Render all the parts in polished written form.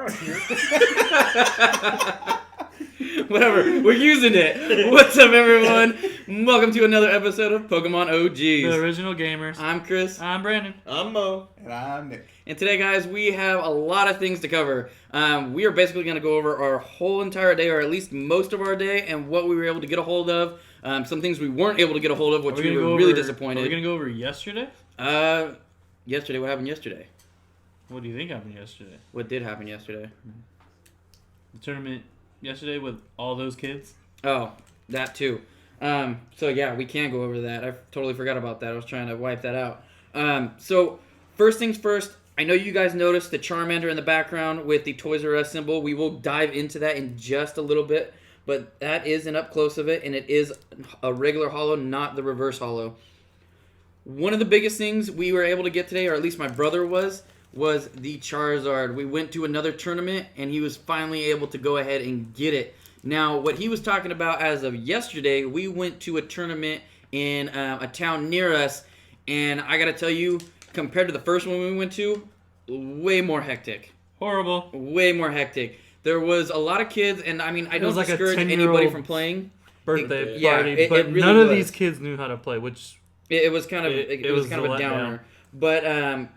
around here. Whatever, we're using it. What's up, everyone? Welcome to another episode of Pokemon OGs. The original gamers. I'm Chris. I'm Brandon. I'm Mo. And I'm Nick. And today, guys, we have a lot of things to cover. We are basically going to go over our whole entire day, or at least most of our day, and what we were able to get a hold of. Some things we weren't able to get a hold of, which we were really disappointed. Are we going to go over yesterday? Yesterday, what happened yesterday? What do you think happened yesterday? What did happen yesterday? The tournament yesterday with all those kids? Oh, that too. So yeah, we can go over that. I totally forgot about that. I was trying to wipe that out. So first things first, I know you guys noticed the Charmander in the background with the Toys R Us symbol. We will dive into that in just a little bit, but that is an up close of it, and it is a regular holo, not the reverse holo. One of the biggest things we were able to get today, or at least my brother was the Charizard. We went to another tournament, and he was finally able to go ahead and get it. Now, what he was talking about as of yesterday, we went to a tournament in a town near us, and I gotta tell you, compared to the first one we went to, way more hectic. Horrible. Way more hectic. There was a lot of kids, and I mean, I don't like discourage anybody from playing. Birthday Yeah, party, it but really none of was. these kids knew how to play, which... It was kind of It was was kind of a a downer. letdown. But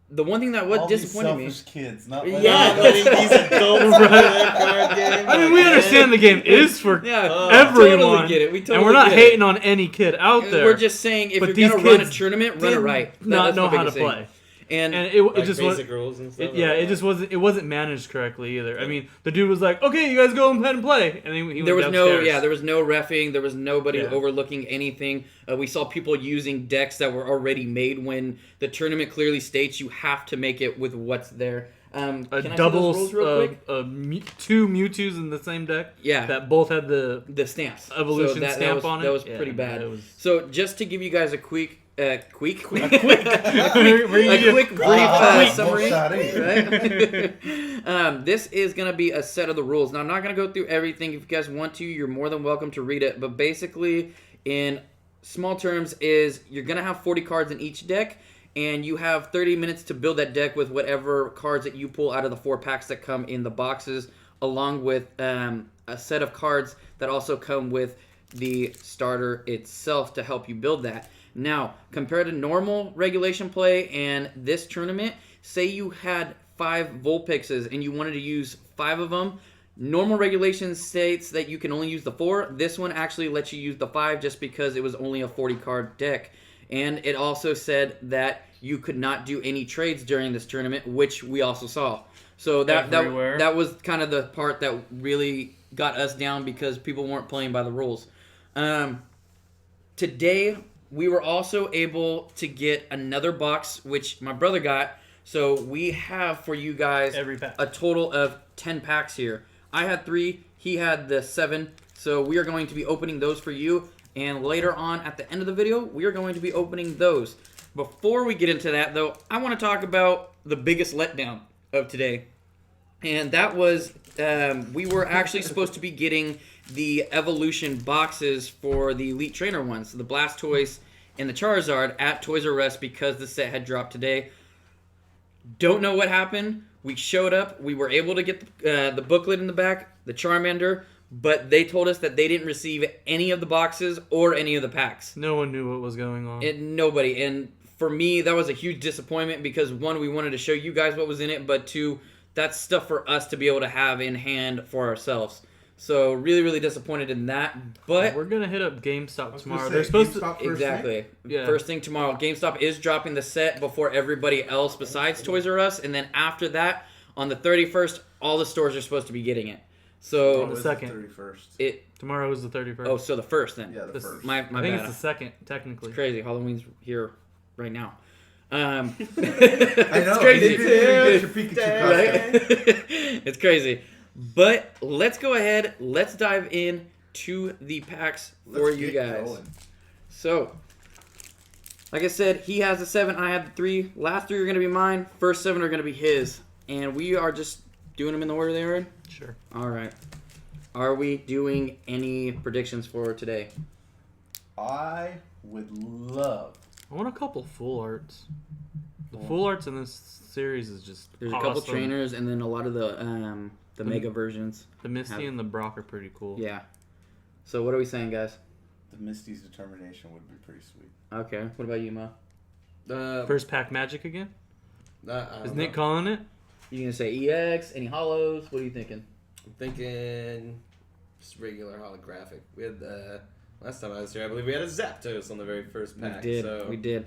the one thing that All disappointed me. these selfish kids, not Yeah. Not letting these adults play that card game. I mean, we understand the game is for Yeah, everyone, totally get it. We totally and we're not get hating on any kid out it. there. We're just saying if But you're gonna run a kids tournament, run it did right. not That's know the how to biggest thing. play. And it Like just basic was rules and stuff. it just wasn't managed correctly either. I mean, the dude was like, "Okay, you guys go ahead and play," and he there was went no downstairs. there was no reffing. There was nobody Yeah. overlooking anything. We saw people using decks that were already made when the tournament clearly states you have to make it with what's there. Can I see those double rules real quick? two Mewtwo's in the same deck. Yeah. that both had the Stamps. Evolution that stamp was, on it. That was Yeah, pretty bad. it was- So just to give you guys a quick Where brief summary. Right? This is going to be a set of the rules. Now, I'm not going to go through everything. If you guys want to, you're more than welcome to read it. But basically, in small terms, is you're going to have 40 cards in each deck, and you have 30 minutes to build that deck with whatever cards that you pull out of the 4 packs that come in the boxes, along with a set of cards that also come with the starter itself to help you build that. Now, compared to normal regulation play and this tournament, say you had 5 Vulpixes and you wanted to use 5 of them. Normal regulation states that you can only use the 4. This one actually lets you use the 5 just because it was only a 40-card deck. And it also said that you could not do any trades during this tournament, which we also saw. So that was kind of the part that really got us down because people weren't playing by the rules. Today, we were also able to get another box, which my brother got. So we have for you guys Every pack. a total of 10 packs here. I had 3, he had the 7. So we are going to be opening those for you. And later on at the end of the video, we are going to be opening those. Before we get into that, though, I want to talk about the biggest letdown of today. And that was, we were actually supposed to be getting the evolution boxes for the Elite Trainer ones, the Blastoise and the Charizard at Toys R Us because the set had dropped today. Don't know what happened. We showed up. We were able to get the booklet in the back, the Charmander, but they told us that they didn't receive any of the boxes or any of the packs. No one knew what was going on. Nobody. And for me, that was a huge disappointment because, 1, we wanted to show you guys what was in it, but 2, that's stuff for us to be able to have in hand for ourselves. So really, really disappointed in that. But we're gonna hit up GameStop tomorrow. Say, They're supposed GameStop to exactly. Yeah. First thing tomorrow. GameStop is dropping the set before everybody else besides Toys R Us, and then after that, on the 31st, all the stores are supposed to be getting it. So On the second. 31st. Tomorrow is the 31st. Oh, so the first then. Yeah, the first. My I think bad. it's the second, technically. It's crazy. Halloween's here right now. I know. It's crazy. You did your Pikachu Right? It's crazy. But let's go ahead. Let's dive in to the packs for Let's you get guys. going. So, like I said, he has the 7, I have the 3. Last 3 are going to be mine. First 7 are going to be his. And we are just doing them in the order they are in? Sure. All right. Are we doing any predictions for today? I would love. I want a couple full arts. The full arts in this series is just There's a awesome. couple trainers, and then a lot of the mega versions. The Misty and the Brock are pretty cool. Yeah. So what are we saying, guys? The Misty's determination would be pretty sweet. Okay. What about you, Mo? First pack magic again? I Is don't Nick know. calling it? You gonna say EX? Any hollows? What are you thinking? I'm thinking just regular holographic. We had last time I was here, I believe we had a Zapdos on the very first pack. We did. So. We did.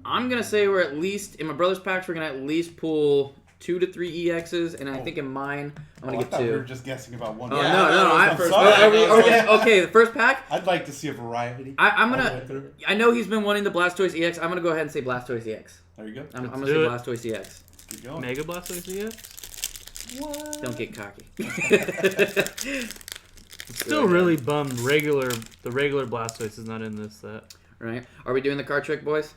I'm gonna say we're at least in my brother's packs. We're gonna at least pull 2 to 3 EXs, and I think in mine I'm gonna I get thought 2. we were just guessing about one. Oh, Yeah, no. that was the first pack. Okay. The first pack. I'd like to see a variety. I'm all the way gonna. through. I know he's been wanting the Blastoise EX. I'm gonna go ahead and say Blastoise EX. There you go. I'm Let's gonna do say it. Blastoise EX. Keep going. Mega Blastoise EX? Don't get cocky. Still really bummed the regular Blastoise is not in this set. Right? Are we doing the card trick, boys?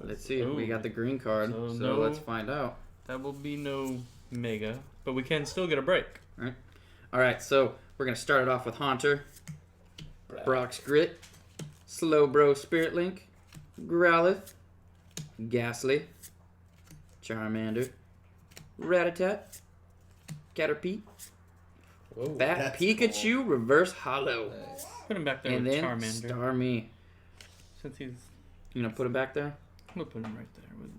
Let's see. Ooh. We got the green card, So so no- let's find out. That will be no Mega, but we can still get a break. All right, so we're gonna start it off with Haunter, Brock's Grit, Slowbro Spirit Link, Growlithe, Ghastly, Charmander, Rattata, Caterpie, Whoa. Fat that's Pikachu, Reverse Hollow, Nice. Put him back there and with then Charmander. Starmie. Since he's, You gonna put him back there? I'm gonna put him right there. With,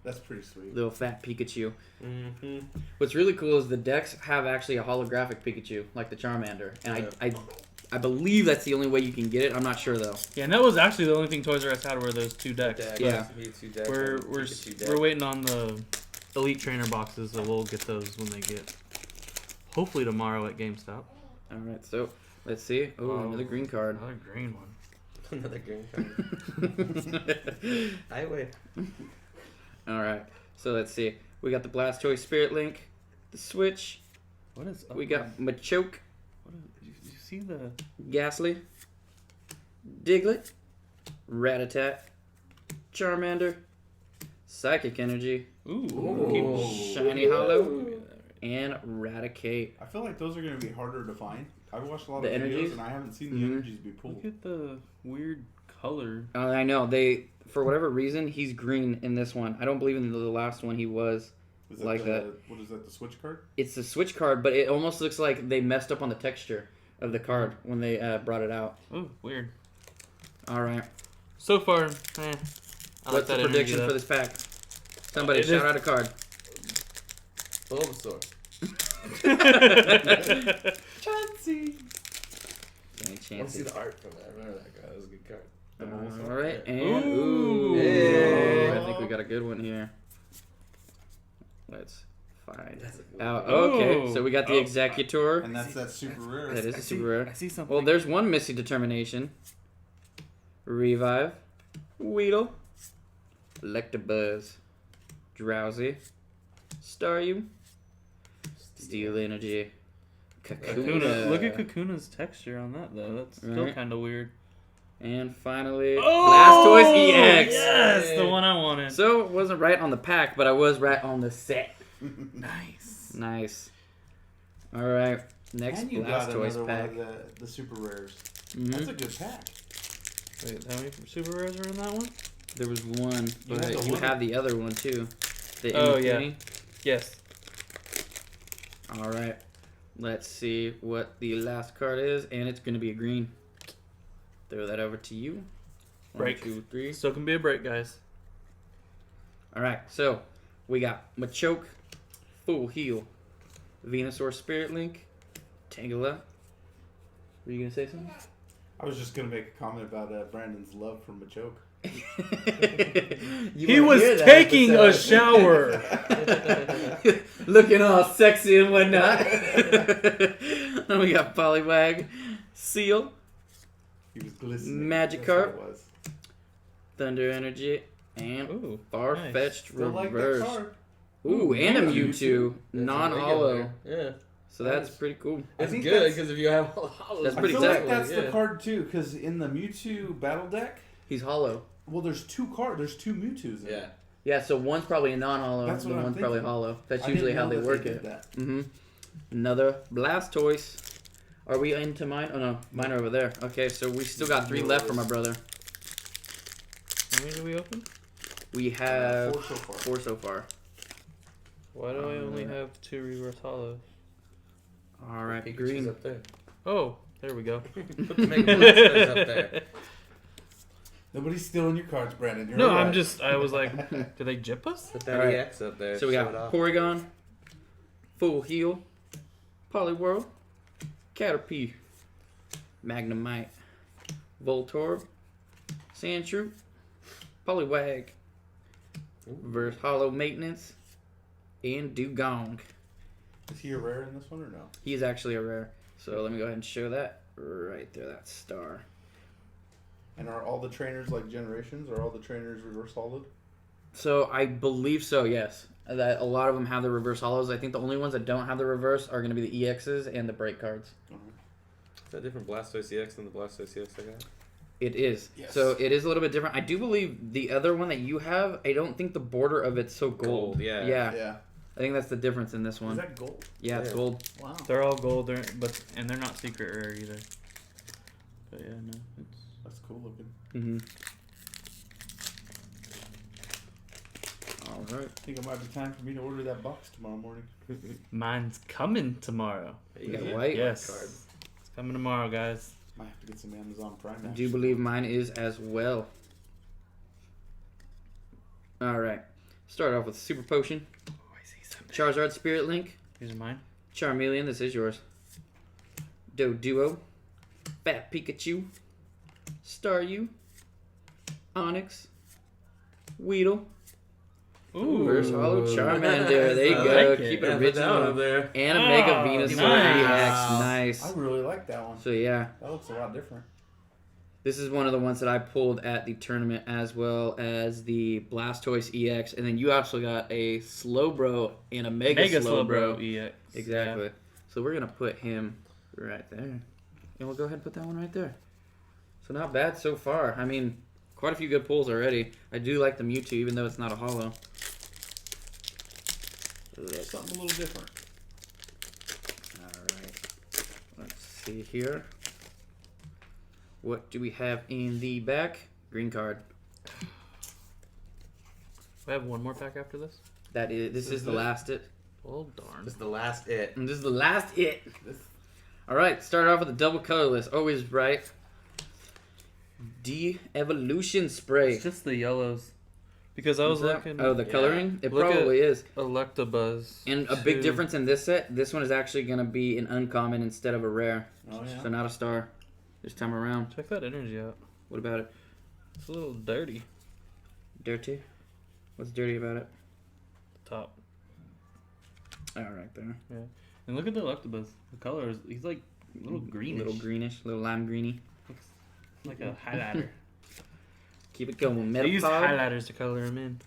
That's pretty sweet. Little fat Pikachu. Mm-hmm. What's really cool is the decks have actually a holographic Pikachu, like the Charmander, and I believe that's the only way you can get it. I'm not sure though. yeah, and that was actually the only thing Toys R Us had were those 2 decks. Yeah. We're waiting on the Elite Trainer boxes, so we'll get those when they get. Hopefully tomorrow at GameStop. All right, so let's see. Oh, another green card. Another green one. Another green card. I wait. All right, so let's see. We got the Blastoise Spirit Link, the Switch. What is? We got Machoke, You see the? Ghastly, Diglett, Rattata, Charmander, Psychic Energy, Ooh. Shiny Hollow, and Raticate. I feel like those are going to be harder to find. I've watched a lot The of videos energies? and I haven't seen the Mhm. energies be pulled. Look at the weird color. I know for whatever reason he's green in this one. I don't believe in the last one he was. Is like that. What is that? The Switch card? It's the Switch card, but it almost looks like they messed up on the texture of the card when they brought it out. Oh, weird. All right. So far, I like What's that the prediction energy, for this pack? Somebody It shout is- out a card. Bulbasaur. Chansey. Any I want to see chances? the art from that. I remember that guy. That was a good card. All right, and Ooh. Hey. I think we got a good one here. Let's find That's a good out. one. Okay, Ooh. so we got the Oh. Executor. And that's that super rare. That is I a see- super rare. I see something. Well, there's one missing determination. Revive, Weedle, Electabuzz, Drowsy, Staryu, Steel Energy, Kakuna. Look at Kakuna's texture on that though. That's still Right. kind of weird. And finally, Oh, Blastoise EX. Yes, the one I wanted. So it wasn't right on the pack, but I was right on the set. Nice. Nice. All right, next And you got Blastoise another pack. one of the super rares. Mhm. That's a good pack. Wait, how many super rares are in that one? There was one, You but had the you one- have the other one too. The Oh, Imitating. Yes. All right. Let's see what the last card is, and it's going to be a green. Throw that over to you. Break. 1, 2, 3. Still can be a break, guys. All right. So we got Machoke, Full Heal, Venusaur Spirit Link, Tangela. Were you going to say something? I was just going to make a comment about Brandon's love for Machoke. You He weren't was here that taking a episode. shower. Looking all sexy and whatnot. Then we got Poliwag, Seal, He was glistening. Magikarp. That's what it was. Thunder Energy, and Ooh, Far-Fetched Still like that Reverse. card. Ooh, and a Mewtwo, That's a non-hollow. regular. Yeah. So that's pretty cool. It's think good that's- because if you have all the hollows, That's I pretty feel exactly, like that's yeah. the card too, because in the Mewtwo battle deck, He's hollow. well, there's two Mewtwo's in Yeah. it. Yeah, so one's probably a non-hollow, That's and what I'm one's probably thinking. hollow. That's I usually didn't how know they that work did it. that. Mm-hmm. Another Blastoise. Are we into mine? Oh no, mine are over there. Okay, so we still got 3 left for my brother. How many do we open? We have 4 so far. 4 so far. Why do I only have 2 reverse hollows? All right, Pikachu's green. up there. Oh, there we go. Put the Mega Blastoise up there. Nobody's stealing your cards, Brandon. You're No, all right. I was like, do they jip us? Put that Alright. EX up there. So we show got it off. Porygon, Full Heal, Poliwhirl, Caterpie, Magnemite, Voltorb, Sandshrew, Poliwag, Reverse Hollow Maintenance, and Dugong. Is he a rare in this one or no? He is actually a rare. So let me go ahead and show that right there, that star. And are all the trainers like generations? Are all the trainers reverse solid? So I believe so, yes. That a lot of them have the reverse hollows. I think the only ones that don't have the reverse are going to be the EXs and the break cards. Is that different Blastoise EX than the Blastoise EX I got? It is. Yes. So it is a little bit different. I do believe the other one that you have, I don't think the border of it's so gold. Gold, yeah. Yeah. I think that's the difference in this Is one. that gold? Yeah, it's Yeah. gold. Wow. They're all gold, and they're not secret rare either. But yeah, no, it's That's cool looking. Mm-hmm. All right. I think it might be time for me to order that box tomorrow morning. mine's coming tomorrow. You got white? Yes, Card. it's coming tomorrow, guys. Might have to get some Amazon Prime. I do believe mine is as well. All right. Start off with Super Potion, Oh, I see something. Charizard Spirit Link, These are mine. Charmeleon, this is yours. Doduo, Fat Pikachu, Staryu, Onix, Weedle, Reverse Hollow Charmander. There you I go. like it. Keep Yeah, it put that one original. up there. And a Mega Oh, Venusaur nice. EX. I Nice. really like that one. So yeah, That looks a lot different. this is one of the ones that I pulled at the tournament, as well as the Blastoise EX, and then you also got a Slowbro and a Mega Slowbro. EX. Exactly. So we're gonna put him right there, and we'll go ahead and put that one right there. So not bad so far. I mean, quite a few good pulls already. I do like the Mewtwo, even though it's not a holo. Something a little different. All right. Let's see here. What do we have in the back? Green card. We have one more pack after this. That is. This is the last it. Oh darn. This is the last it. And this is the last it. All right. Start off with a double colorless. Always right. Evolution spray. It's just the yellows. Because I was What's that? looking. Oh, the Yeah. coloring? It Look probably is. Electabuzz. And a big to- difference in this set, this one is actually going to be an uncommon instead of a rare. Oh yeah. So not a star this time around. Check that energy out. What about it? It's a little dirty. Dirty? What's dirty about it? Top. Oh, right there. And look at the Electabuzz. The color is, he's like a little greenish. Little greenish, little lime greeny. Looks like a highlighter. Keep it going. They use Metapod, highlighters to color him in.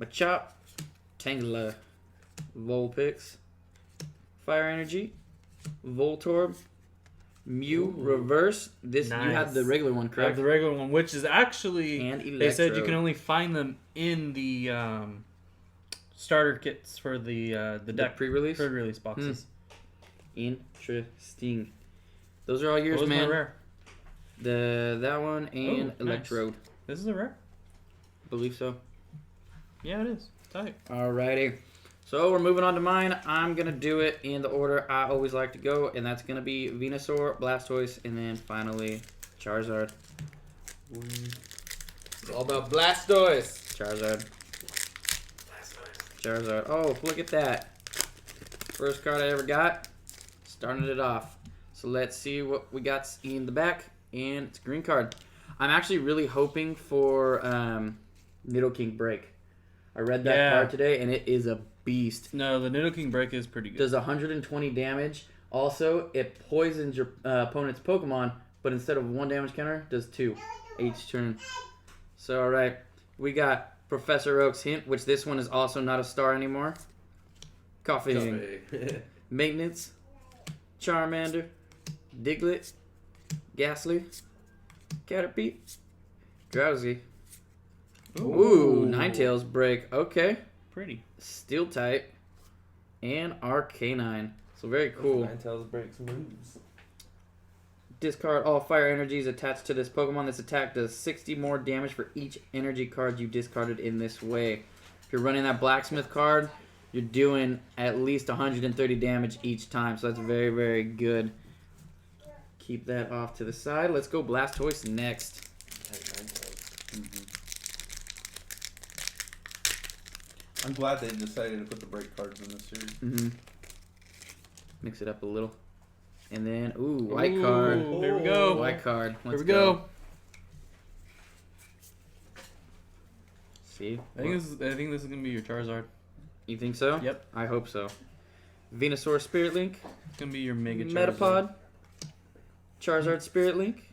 Machop, Tangela, Vulpix, Fire Energy, Voltorb, Mew, Ooh. Reverse. This you Nice. have the regular one, I have correct? the regular one, which is actually And they said you Electrode. can only find them in the starter kits for the deck pre-release? pre-release boxes. Interesting. Those are all yours, What was my man. rare? That one and Oh, nice. Electrode. This is a rare. Believe so. Yeah, it is. Tight. Alrighty. So we're moving on to mine. I'm gonna do it in the order I always like to go, and that's gonna be Venusaur, Blastoise, and then finally Charizard. It's all about Blastoise. Charizard. Charizard. Oh, look at that. First card I ever got. Starting it off. So let's see what we got in the back. And it's a green card. I'm actually really hoping for Nidoking Break. I read that Yeah. card today, and it is a beast. No, the Nidoking Break is pretty good. Does 120 damage. Also, it poisons your opponent's Pokemon, but instead of 1 damage counter, does 2 each turn. So, alright. We got Professor Oak's Hint, which this one is also not a star anymore. Coughing. Maintenance. Charmander. Diglett. Ghastly. Caterpie. Drowsy. Ooh, Ninetales Break. Okay. Pretty. Steel type. And Arcanine. So very cool. Ninetales breaks moves. Discard all fire energies attached to this Pokemon. This attack does 60 more damage for each energy card you discarded in this way. If you're running that Blacksmith card, you're doing at least 130 damage each time. So that's very, very good. Keep that off to the side. Let's go Blastoise next. I'm glad they decided to put the break cards in this series. Mix it up a little. And then, white card. There we go. White card. Let's Here we go. See? I think this is gonna be your Charizard. You think so? Yep. I hope so. Venusaur Spirit Link. It's gonna be your Mega Charizard. Metapod. Charizard Spirit Link.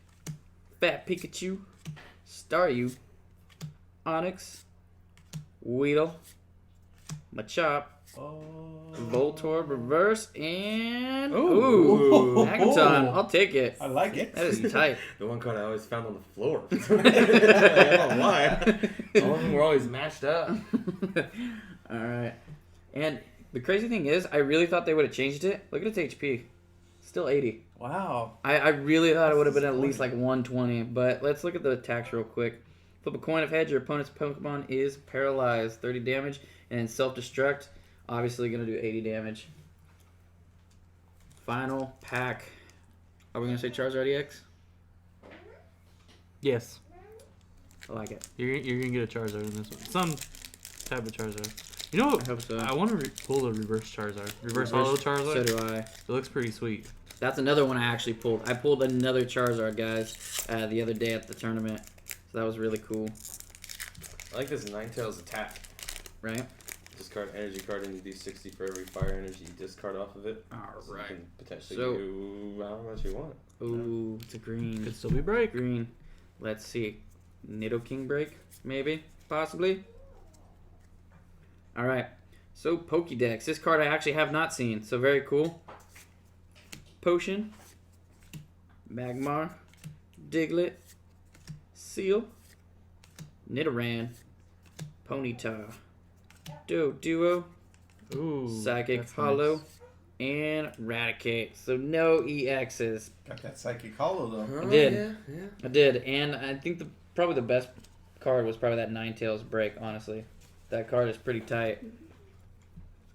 Fat Pikachu. Staryu. Onix. Weedle. Machop. Voltorb Reverse. And... Ooh. Magaton. I'll take it. I like it. That is tight. The one card I always found on the floor. I don't know why. All of them were always mashed up. Alright. And the crazy thing is, I really thought they would have changed it. Look at its HP. Still 80. Wow. I really thought it would have been at least like 120. But let's look at the attacks real quick. Flip a coin of heads. Your opponent's Pokemon is paralyzed. 30 damage. And self-destruct. Obviously going to do 80 damage. Final pack. Are we going to say Charizard EX? Yes. I like it. You're gonna get a Charizard in this one. Some type of Charizard. You know what? I hope so. I want to pull a reverse Charizard. Reverse hollow Charizard. So do I. It looks pretty sweet. That's another one I actually pulled. I pulled another Charizard, guys, the other day at the tournament. So that was really cool. I like this Ninetales attack. Right? Discard energy card and you do 60 for every fire energy you discard off of it. Alright. So you can potentially So- do how much you want. Ooh, it's a green. Could still be break. Green. Let's see. Nidoking break, maybe? Possibly? Alright. So, Pokédex. This card I actually have not seen, so very cool. Potion. Magmar. Diglett. Seal. Nidoran. Ponyta. Duo. Ooh. Psychic that's Hollow. nice. And Raticate. So, no EXs. Got that Psychic Hollow, though. I did. Yeah. I did, and I think probably the best card was probably that Ninetales break, honestly. That card is pretty tight.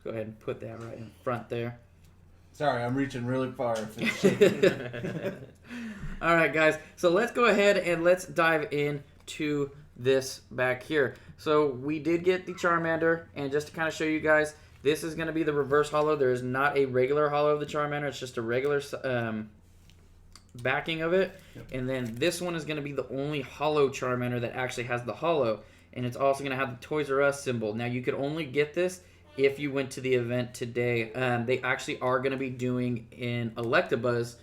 Go ahead and put that right in front there. Sorry, I'm reaching really far. If it's shaking. Alright, guys. So let's go ahead and let's dive into this back here. So we did get the Charmander, and just to kind of show you guys, this is going to be the reverse hollow. There is not a regular hollow of the Charmander. It's just a regular backing of it. Yep. And then this one is going to be the only hollow Charmander that actually has the hollow. And it's also going to have the Toys R Us symbol. Now, you could only get this if you went to the event today. They actually are going to be doing an Electabuzz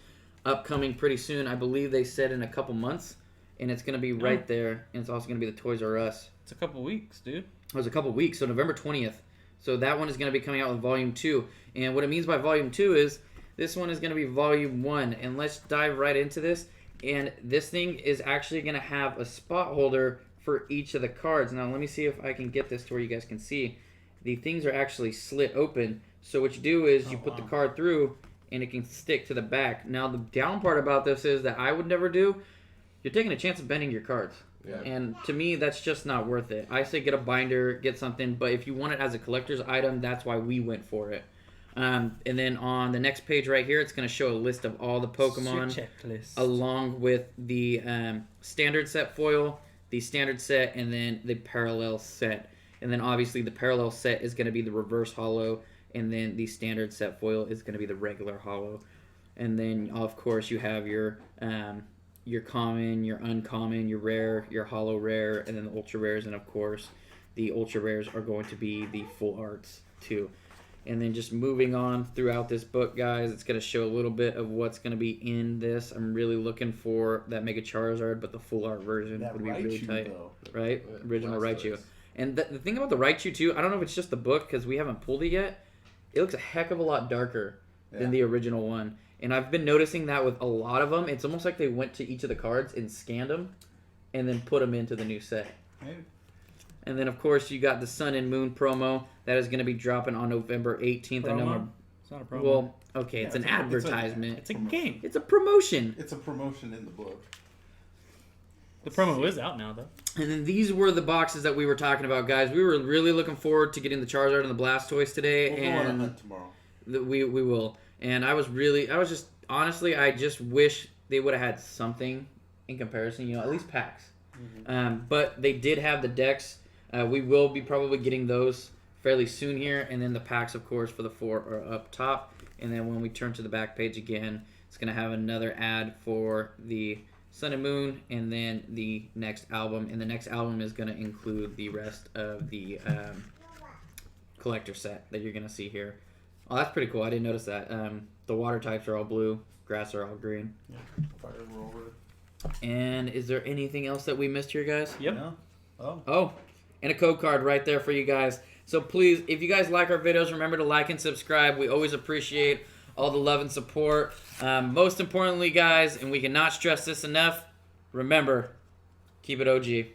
upcoming pretty soon. I believe they said in a couple months. And it's going to be right there. And it's also going to be the Toys R Us. It's a couple weeks, dude. It was a couple weeks, so November 20th. So that one is going to be coming out with Volume 2. And what it means by Volume 2 is this one is going to be Volume 1. And let's dive right into this. And this thing is actually going to have a spot holder for each of the cards. Now, let me see if I can get this to where you guys can see. The things are actually slit open. So what you do is you put the card through, and it can stick to the back. Now, the down part about this is that I would never do. You're taking a chance of bending your cards. Yeah. And to me, that's just not worth it. I say get a binder, get something, but if you want it as a collector's item, that's why we went for it. And then on the next page right here, it's going to show a list of all the Pokemon Checklist. along with the standard set foil, the standard set, and then the parallel set. And then obviously the parallel set is going to be the reverse hollow, and then the standard set foil is going to be the regular hollow. And then, of course, you have your common, your uncommon, your rare, your hollow rare, and then the ultra rares, and of course the ultra rares are going to be the full arts too. And then just moving on throughout this book, guys, it's going to show a little bit of what's going to be in this. I'm really looking for that Mega Charizard, but the full art version That would be really Raichu, tight, though. right? Original Blastoise. Raichu. And the thing about the Raichu too, I don't know if it's just the book because we haven't pulled it yet. It looks a heck of a lot darker than the original one. And I've been noticing that with a lot of them. It's almost like they went to each of the cards and scanned them and then put them into the new set. Maybe. And then, of course, you got the Sun and Moon promo. That is going to be dropping on November 18th. I know Promo? It's not a promo. Well, okay, Yeah, it's an it's a- advertisement. it's a game. It's a promotion. It's a promotion in the book. The promo is out now, though. And then these were the boxes that we were talking about, guys. We were really looking forward to getting the Charizard and the Blastoise today, We'll go on a and hunt tomorrow. we will. And I just honestly, I just wish they would have had something in comparison. You know, at least packs. But they did have the decks. We will be probably getting those fairly soon here, and then the packs, of course, for the 4 are up top. And then when we turn to the back page again, it's gonna have another ad for the Sun and Moon, and then the next album. And the next album is gonna include the rest of the collector set that you're gonna see here. Oh, that's pretty cool. I didn't notice that. The water types are all blue, grass are all green. Yeah. Fire roller. And is there anything else that we missed here, guys? Yep. No? Oh. Oh, and a code card right there for you guys. So please, if you guys like our videos, remember to like and subscribe. We always appreciate all the love and support. Most importantly, guys, and we cannot stress this enough, remember, keep it OG.